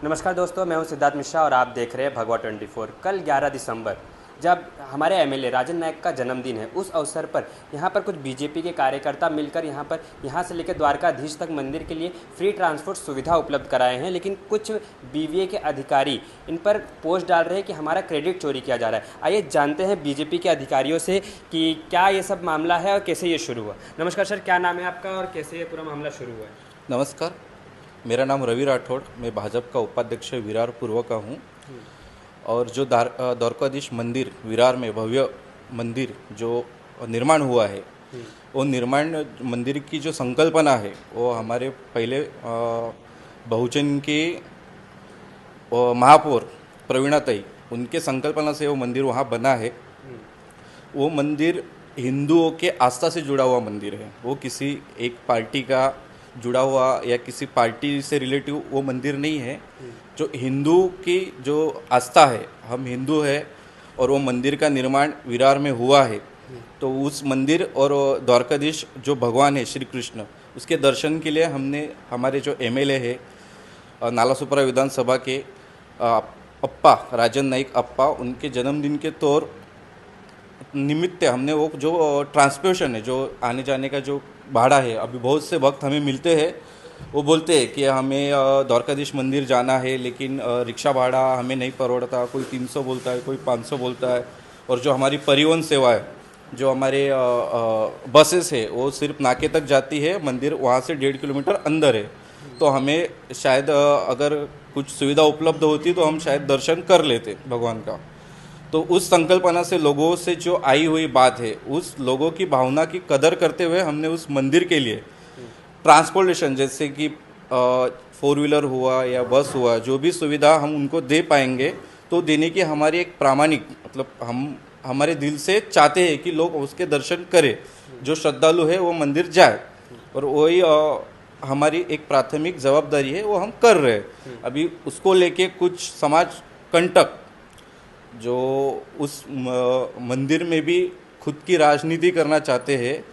नमस्कार दोस्तों, मैं हूं सिद्धार्थ मिश्रा और आप देख रहे हैं भगवा 24। कल 11 दिसंबर जब हमारे एमएलए राजन नायक का जन्मदिन है, उस अवसर पर यहाँ पर कुछ बीजेपी के कार्यकर्ता मिलकर यहाँ से लेकर द्वारकाधीश तक मंदिर के लिए फ्री ट्रांसपोर्ट सुविधा उपलब्ध कराए हैं। लेकिन कुछ बीवीए के अधिकारी इन पर पोस्ट डाल रहे हैं कि हमारा क्रेडिट चोरी किया जा रहा है। आइए जानते हैं बीजेपी के अधिकारियों से कि क्या ये सब मामला है और कैसे ये शुरू हुआ। नमस्कार सर, क्या नाम है आपका और कैसे ये पूरा मामला शुरू हुआ है? नमस्कार, मेरा नाम रवि राठौड़, मैं भाजपा का उपाध्यक्ष विरार पूर्व का हूँ। और जो द्वारकाधीश मंदिर विरार में भव्य मंदिर जो निर्माण हुआ है, वो निर्माण मंदिर की जो संकल्पना है वो हमारे पहले बहुजन के महापौर प्रवीणाताई उनके संकल्पना से वो मंदिर वहाँ बना है। वो मंदिर हिंदुओं के आस्था से जुड़ा हुआ मंदिर है। वो किसी एक पार्टी का जुड़ा हुआ या किसी पार्टी से रिलेटिव वो मंदिर नहीं है। जो हिंदू की जो आस्था है, हम हिंदू है और वो मंदिर का निर्माण विरार में हुआ है। तो उस मंदिर और द्वारकाधीश जो भगवान है श्री कृष्ण, उसके दर्शन के लिए हमने हमारे जो एमएलए है नालासोपारा विधानसभा के अप्पा राजन नाइक अप्पा, उनके जन्मदिन के तौर निमित्त हमने वो जो ट्रांसपोर्टेशन है, जो आने जाने का जो भाड़ा है, अभी बहुत से वक्त हमें मिलते हैं, वो बोलते हैं कि हमें द्वारकाधीश मंदिर जाना है लेकिन रिक्शा भाड़ा हमें नहीं परवड़ता। कोई 300 बोलता है, कोई 500 बोलता है। और जो हमारी परिवहन सेवा है, जो हमारे बसेस है, वो सिर्फ नाके तक जाती है, मंदिर वहाँ से 1.5 किलोमीटर अंदर है। तो हमें शायद अगर कुछ सुविधा उपलब्ध होती तो हम शायद दर्शन कर लेते भगवान का। तो उस संकल्पना से लोगों से जो आई हुई बात है, उस लोगों की भावना की कदर करते हुए हमने उस मंदिर के लिए ट्रांसपोर्टेशन, जैसे कि 4 व्हीलर हुआ या बस हुआ, जो भी सुविधा हम उनको दे पाएंगे तो देने की हमारी एक प्रामाणिक, मतलब हम हमारे दिल से चाहते हैं कि लोग उसके दर्शन करें, जो श्रद्धालु है वो मंदिर जाए। और वही हमारी एक प्राथमिक जवाबदारी है, वो हम कर रहे हैं। अभी उसको लेके कुछ समाज कंटक जो उस मंदिर में भी खुद की राजनीति करना चाहते हैं,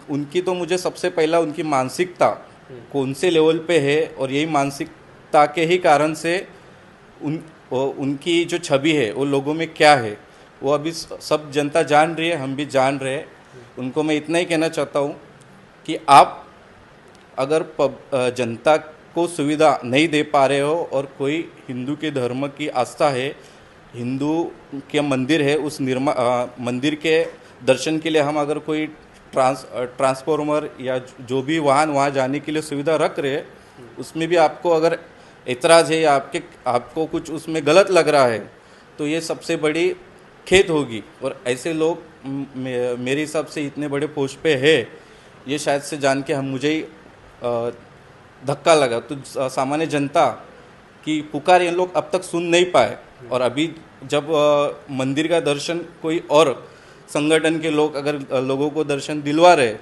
उनकी तो मुझे सबसे पहला उनकी मानसिकता कौन से लेवल पे है, और यही मानसिकता के ही कारण से उनकी जो छवि है वो लोगों में क्या है, वो अभी सब जनता जान रही है, हम भी जान रहे हैं। उनको मैं इतना ही कहना चाहता हूँ कि आप अगर जनता को सुविधा नहीं दे पा रहे हो और कोई हिंदू के धर्म की आस्था है, हिंदू के मंदिर है, उस मंदिर के दर्शन के लिए हम अगर कोई ट्रांसफॉर्मर या जो भी वाहन वहाँ जाने के लिए सुविधा रख रहे हैं, उसमें भी आपको अगर एतराज़ है या आपको कुछ उसमें गलत लग रहा है, तो ये सबसे बड़ी खेद होगी। और ऐसे लोग मेरे हिसाब से इतने बड़े पोस्ट पे है, ये शायद से जान के मुझे ही धक्का लगा। तो सामान्य जनता की पुकार ये लोग अब तक सुन नहीं पाए, और अभी जब मंदिर का दर्शन कोई और संगठन के लोग अगर लोगों को दर्शन दिलवा रहे,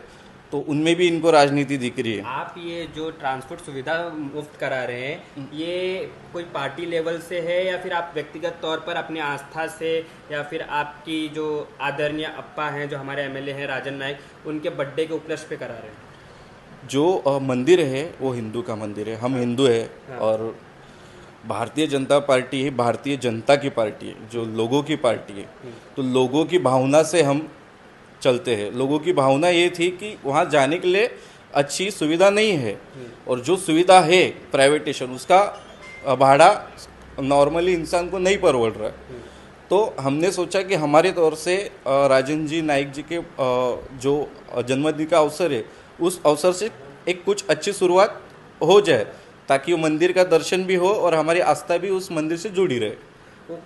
तो उनमें भी इनको राजनीति दिख रही है। आप ये जो ट्रांसपोर्ट सुविधा मुफ्त करा रहे हैं, ये कोई पार्टी लेवल से है या फिर आप व्यक्तिगत तौर पर अपनी आस्था से, या फिर आपकी जो आदरणीय अप्पा हैं, जो हमारे एमएलए हैं राजन नायक, उनके बर्थडे के उपलक्ष्य पे करा रहे हैं? जो मंदिर है वो हिंदू का मंदिर है, हम हिंदू है। हाँ। और भारतीय जनता पार्टी है, भारतीय जनता की पार्टी है, जो लोगों की पार्टी है। तो लोगों की भावना से हम चलते हैं। लोगों की भावना ये थी कि वहाँ जाने के लिए अच्छी सुविधा नहीं है, और जो सुविधा है प्राइवेटेशन, उसका भाड़ा नॉर्मली इंसान को नहीं परवड़ रहा है। तो हमने सोचा कि हमारे तौर से राजन जी नाइक जी के जो जन्मदिन का अवसर है, उस अवसर से एक कुछ अच्छी शुरुआत हो जाए, ताकि वो मंदिर का दर्शन भी हो और हमारी आस्था भी उस मंदिर से जुड़ी रहे। वो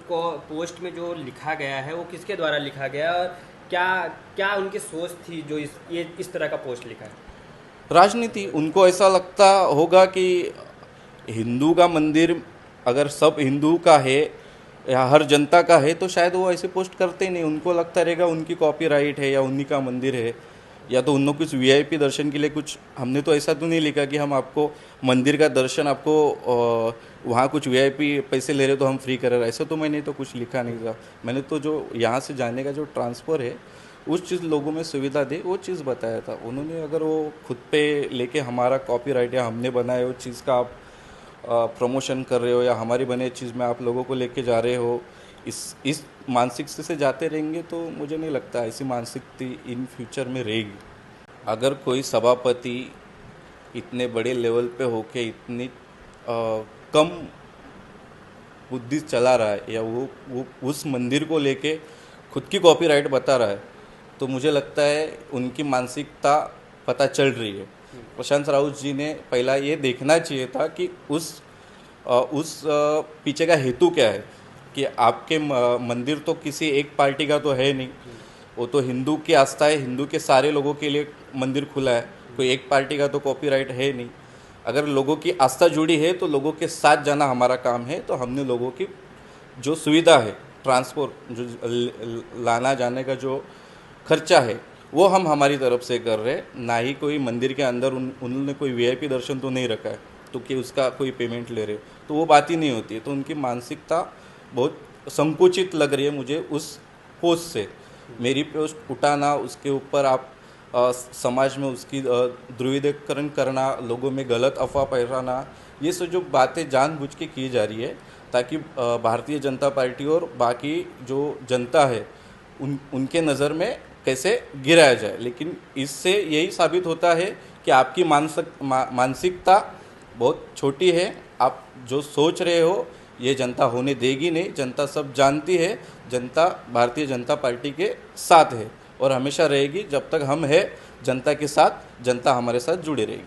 पोस्ट में जो लिखा गया है वो किसके द्वारा लिखा गया, और क्या क्या उनकी सोच थी जो इस तरह का पोस्ट लिखा है? राजनीति, उनको ऐसा लगता होगा कि हिंदू का मंदिर अगर सब हिंदू का है या हर जनता का है, तो शायद वो ऐसे पोस्ट करते नहीं। उनको लगता रहेगा उनकी कॉपीराइट है या उन्हीं का मंदिर है, या तो उन्होंने कुछ वीआईपी दर्शन के लिए कुछ, हमने तो ऐसा तो नहीं लिखा कि हम आपको मंदिर का दर्शन, आपको वहाँ कुछ वीआईपी पैसे ले रहे तो हम फ्री कर रहे, ऐसा तो मैंने तो कुछ लिखा नहीं था। मैंने तो जो यहाँ से जाने का जो ट्रांसफ़र है, उस चीज़ लोगों में सुविधा दे, वो चीज़ बताया था। उन्होंने अगर वो खुद पे लेके हमारा कॉपीराइट या हमने बनाया उस चीज़ का आप प्रमोशन कर रहे हो या हमारी बने चीज़ में आप लोगों को लेके जा रहे हो, इस मानसिकता से जाते रहेंगे तो मुझे नहीं लगता ऐसी मानसिकता इन फ्यूचर में रहेगी। अगर कोई सभापति इतने बड़े लेवल पे होके इतनी कम बुद्धि चला रहा है या वो उस मंदिर को लेके खुद की कॉपीराइट बता रहा है, तो मुझे लगता है उनकी मानसिकता पता चल रही है। प्रशांत राउत जी ने पहला ये देखना चाहिए था कि उस पीछे का हेतु क्या है, कि आपके मंदिर तो किसी एक पार्टी का तो है नहीं, वो तो हिंदू की आस्था है, हिंदू के सारे लोगों के लिए मंदिर खुला है, कोई एक पार्टी का तो कॉपीराइट है नहीं। अगर लोगों की आस्था जुड़ी है तो लोगों के साथ जाना हमारा काम है। तो हमने लोगों की जो सुविधा है, ट्रांसपोर्ट जो लाना जाने का जो खर्चा है, वो हम हमारी तरफ से कर रहे हैं, ना ही कोई मंदिर के अंदर उन्होंने कोई वीआईपी दर्शन तो नहीं रखा है तो कि उसका कोई पेमेंट ले रहे, तो वो बात ही नहीं होती है। तो उनकी मानसिकता बहुत संकुचित लग रही है मुझे उस पोस्ट से। मेरी पोस्ट उठाना, उसके ऊपर आप समाज में उसकी ध्रुवीकरण करना, लोगों में गलत अफवाह फैलाना, ये सब जो बातें जानबूझ के की जा रही है ताकि भारतीय जनता पार्टी और बाकी जो जनता है उनके नज़र में कैसे गिराया जाए। लेकिन इससे यही साबित होता है कि आपकी मानसिकता बहुत छोटी है। आप जो सोच रहे हो ये जनता होने देगी नहीं। जनता सब जानती है, जनता भारतीय जनता पार्टी के साथ है और हमेशा रहेगी। जब तक हम है जनता के साथ, जनता हमारे साथ जुड़ी रहेगी।